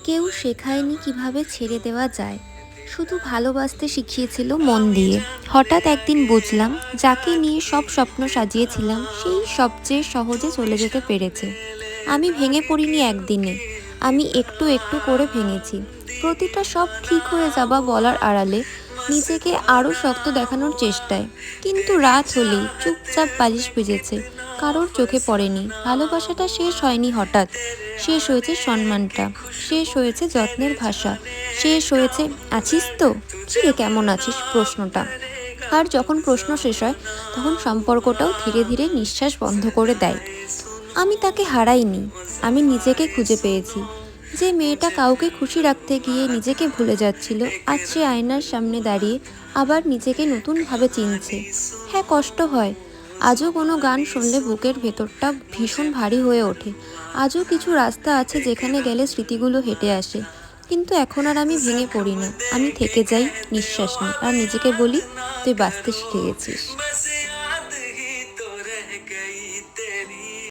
কেউ শেখায়নি কিভাবে ছেড়ে দেওয়া যায়, শুধু ভালোবাসতে শিখিয়েছিল মন দিয়ে। হঠাৎ একদিন বুঝলাম, যাকে নিয়ে সব স্বপ্ন সাজিয়েছিলাম সেই সবচেয়ে সহজে চলে যেতে পেরেছে। আমি ভেঙে পড়িনি একদিনে, আমি একটু একটু করে ভেঙেছি। প্রতিটা সব ঠিক হয়ে যাবা বলার আড়ালে নিজেকে আরও শক্ত দেখানোর চেষ্টায়। কিন্তু রাত হলেই চুপচাপ বালিশ ভিজেছে, কারোর চোখে পড়েনি। ভালোবাসাটা শেষ হয়নি হঠাৎ, শেষ হয়েছে সম্মানটা, শেষ হয়েছে যত্নের ভাষা, শেষ হয়েছে আছিস তো, কী রে কেমন আছিস প্রশ্নটা। আর যখন প্রশ্ন শেষ হয় তখন সম্পর্কটাও ধীরে ধীরে নিঃশ্বাস বন্ধ করে দেয়। আমি তাকে হারাইনি, আমি নিজেকে খুঁজে পেয়েছি। যে মেয়েটা কাউকে খুশি রাখতে গিয়ে নিজেকে ভুলে যাচ্ছিল, আজ সে আয়নার সামনে দাঁড়িয়ে আবার নিজেকে নতুনভাবে চিনছে। হ্যাঁ, কষ্ট হয়, আজও কোনো গান শুনলে বুকের ভেতরটা ভীষণ ভারী হয়ে ওঠে। আজও কিছু রাস্তা আছে যেখানে গেলে স্মৃতিগুলো হেঁটে আসে। কিন্তু এখন আর আমি ভেঙে পড়ি না, আমি থেকে যাই, নিঃশ্বাস নিই, আর নিজেকে বলি, তুই বাঁচতে শিখে গেছিস।